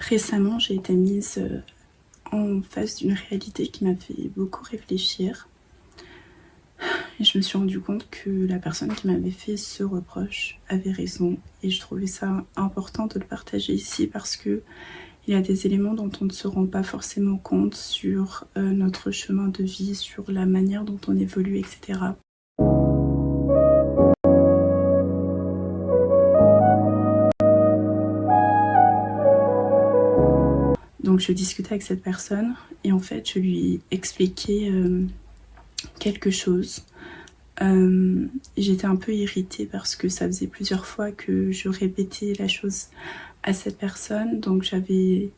Récemment, j'ai été mise en face d'une réalité qui m'a fait beaucoup réfléchir. Et je me suis rendu compte que la personne qui m'avait fait ce reproche avait raison. Et je trouvais ça important de le partager ici parce que il y a des éléments dont on ne se rend pas forcément compte sur notre chemin de vie, sur la manière dont on évolue, etc. Donc je discutais avec cette personne et en fait je lui expliquais quelque chose. J'étais un peu irritée parce que ça faisait plusieurs fois que je répétais la chose à cette personne, donc j'avais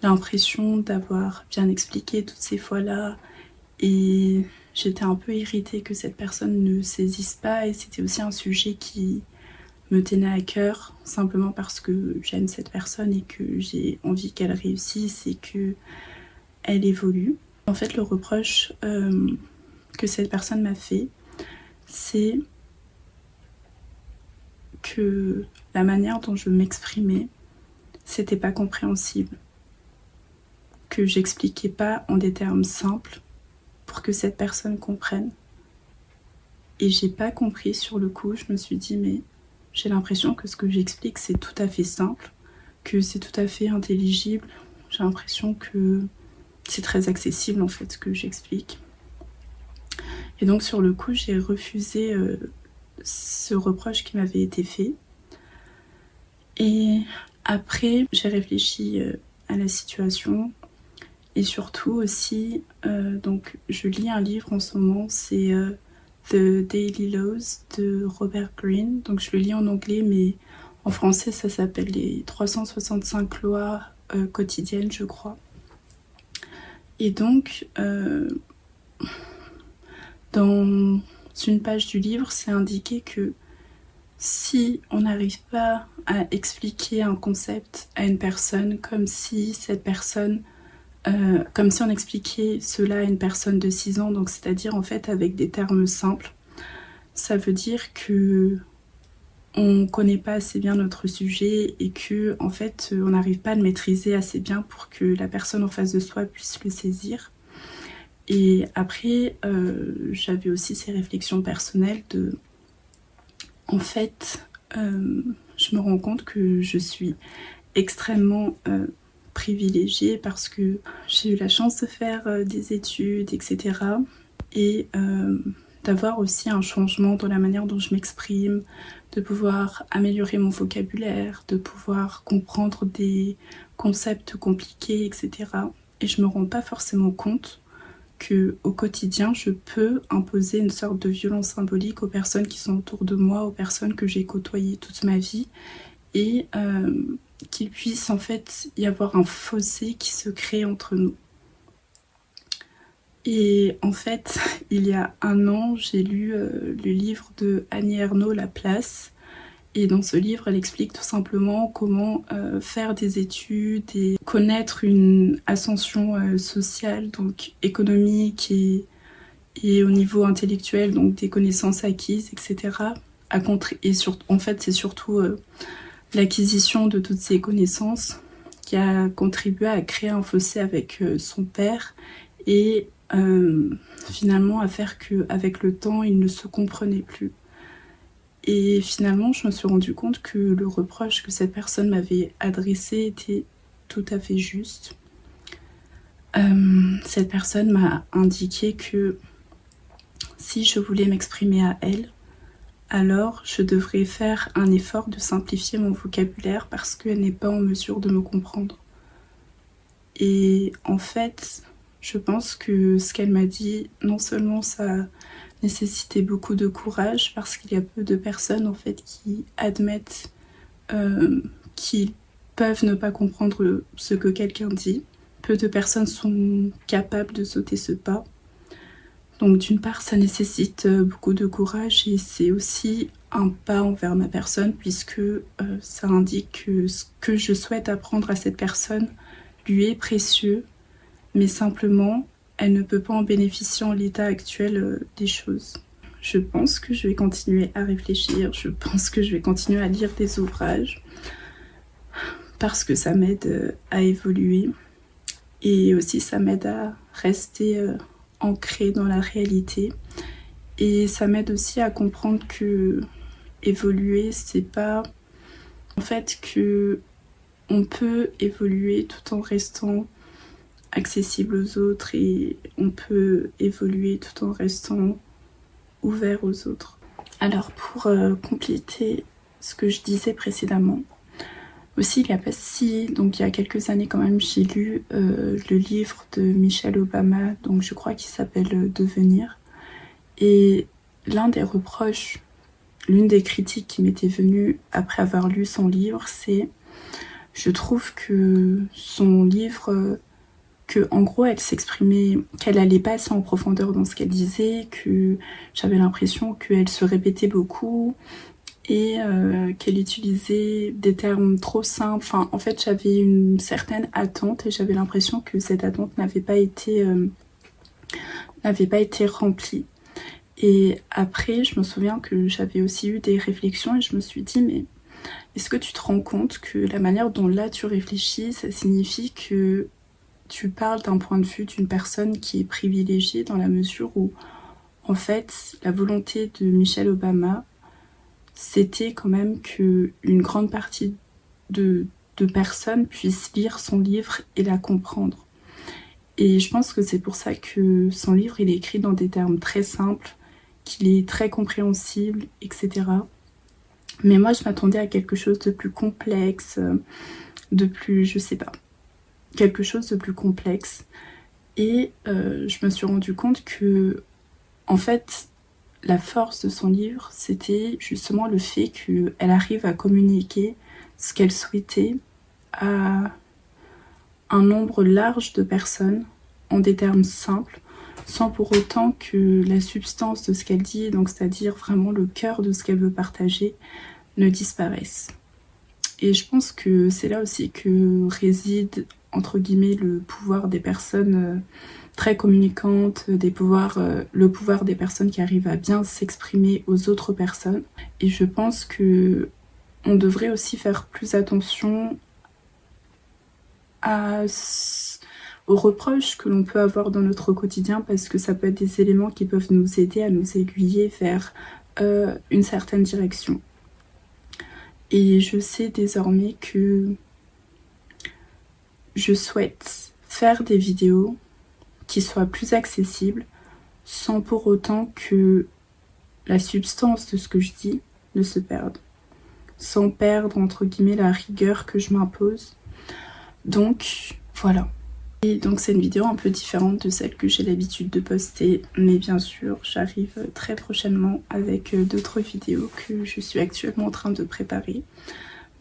l'impression d'avoir bien expliqué toutes ces fois-là et j'étais un peu irritée que cette personne ne saisisse pas, et c'était aussi un sujet qui me tenait à cœur simplement parce que j'aime cette personne et que j'ai envie qu'elle réussisse et qu'elle évolue. En fait, le reproche que cette personne m'a fait, c'est que la manière dont je m'exprimais, c'était pas compréhensible. Que j'expliquais pas en des termes simples pour que cette personne comprenne. Et j'ai pas compris sur le coup, je me suis dit mais j'ai l'impression que ce que j'explique c'est tout à fait simple, que c'est tout à fait intelligible. J'ai l'impression que c'est très accessible en fait ce que j'explique. Et donc sur le coup j'ai refusé ce reproche qui m'avait été fait. Et après j'ai réfléchi à la situation et surtout aussi, donc je lis un livre en ce moment, c'est The Daily Laws de Robert Greene. Donc je le lis en anglais mais en français ça s'appelle les 365 lois quotidiennes je crois. Et donc dans une page du livre, c'est indiqué que si on n'arrive pas à expliquer un concept à une personne comme si cette personne, comme si on expliquait cela à une personne de 6 ans, donc c'est-à-dire en fait avec des termes simples, ça veut dire que on connaît pas assez bien notre sujet et que en fait on n'arrive pas à le maîtriser assez bien pour que la personne en face de soi puisse le saisir. Et après, j'avais aussi ces réflexions personnelles de... En fait, je me rends compte que je suis extrêmement privilégiée parce que j'ai eu la chance de faire des études, etc. Et d'avoir aussi un changement dans la manière dont je m'exprime, de pouvoir améliorer mon vocabulaire, de pouvoir comprendre des concepts compliqués, etc. Et je me rends pas forcément compte qu'au quotidien, je peux imposer une sorte de violence symbolique aux personnes qui sont autour de moi, aux personnes que j'ai côtoyées toute ma vie, et qu'il puisse en fait y avoir un fossé qui se crée entre nous. Et en fait, il y a 1 an, j'ai lu le livre de Annie Ernaux, La Place. Et dans ce livre, elle explique tout simplement comment faire des études et connaître une ascension sociale, donc économique et au niveau intellectuel, donc des connaissances acquises, etc. En fait, c'est surtout l'acquisition de toutes ces connaissances qui a contribué à créer un fossé avec son père et finalement à faire qu'avec le temps, ils ne se comprenaient plus. Et finalement, je me suis rendu compte que le reproche que cette personne m'avait adressé était tout à fait juste. Cette personne m'a indiqué que si je voulais m'exprimer à elle, alors je devrais faire un effort de simplifier mon vocabulaire parce qu'elle n'est pas en mesure de me comprendre. Et en fait, je pense que ce qu'elle m'a dit, non seulement ça nécessitait beaucoup de courage parce qu'il y a peu de personnes en fait qui admettent qu'ils peuvent ne pas comprendre ce que quelqu'un dit. Peu de personnes sont capables de sauter ce pas. Donc d'une part ça nécessite beaucoup de courage et c'est aussi un pas envers ma personne puisque ça indique que ce que je souhaite apprendre à cette personne lui est précieux, mais simplement elle ne peut pas en bénéficier en l'état actuel des choses. Je pense que je vais continuer à réfléchir, je pense que je vais continuer à lire des ouvrages parce que ça m'aide à évoluer et aussi ça m'aide à rester ancrée dans la réalité. Et ça m'aide aussi à comprendre que évoluer, c'est pas en fait que on peut évoluer tout en restant accessible aux autres et on peut évoluer tout en restant ouvert aux autres. Alors pour compléter ce que je disais précédemment, aussi donc il y a quelques années quand même, j'ai lu le livre de Michelle Obama, donc je crois qu'il s'appelle Devenir. Et l'un des reproches, l'une des critiques qui m'était venue après avoir lu son livre, c'est je trouve que son livre, que en gros elle s'exprimait, qu'elle allait pas assez en profondeur dans ce qu'elle disait, que j'avais l'impression qu'elle se répétait beaucoup et qu'elle utilisait des termes trop simples. Enfin, en fait, j'avais une certaine attente et j'avais l'impression que cette attente n'avait pas été remplie. Et après, je me souviens que j'avais aussi eu des réflexions et je me suis dit, mais est-ce que tu te rends compte que la manière dont là tu réfléchis, ça signifie que tu parles d'un point de vue d'une personne qui est privilégiée dans la mesure où, en fait, la volonté de Michelle Obama, c'était quand même qu'une grande partie de personnes puissent lire son livre et la comprendre. Et je pense que c'est pour ça que son livre, il est écrit dans des termes très simples, qu'il est très compréhensible, etc. Mais moi, je m'attendais à quelque chose de plus complexe, de plus, je sais pas, quelque chose de plus complexe. Et je me suis rendu compte que, en fait, la force de son livre, c'était justement le fait qu'elle arrive à communiquer ce qu'elle souhaitait à un nombre large de personnes en des termes simples, sans pour autant que la substance de ce qu'elle dit, donc c'est-à-dire vraiment le cœur de ce qu'elle veut partager, ne disparaisse. Et je pense que c'est là aussi que réside, entre guillemets, le pouvoir des personnes très communicantes, le pouvoir des personnes qui arrivent à bien s'exprimer aux autres personnes. Et je pense que on devrait aussi faire plus attention aux reproches que l'on peut avoir dans notre quotidien, parce que ça peut être des éléments qui peuvent nous aider à nous aiguiller vers une certaine direction. Et je sais désormais que je souhaite faire des vidéos qui soient plus accessibles sans pour autant que la substance de ce que je dis ne se perde, sans perdre entre guillemets la rigueur que je m'impose. Donc voilà. Et donc c'est une vidéo un peu différente de celle que j'ai l'habitude de poster, mais bien sûr j'arrive très prochainement avec d'autres vidéos que je suis actuellement en train de préparer.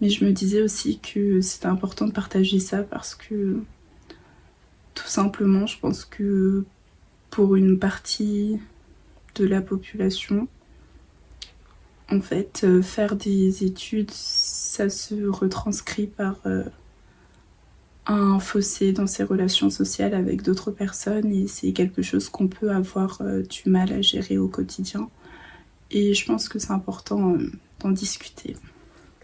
Mais je me disais aussi que c'était important de partager ça parce que tout simplement je pense que pour une partie de la population, en fait, faire des études, ça se retranscrit par un fossé dans ses relations sociales avec d'autres personnes et c'est quelque chose qu'on peut avoir du mal à gérer au quotidien. Et je pense que c'est important d'en discuter.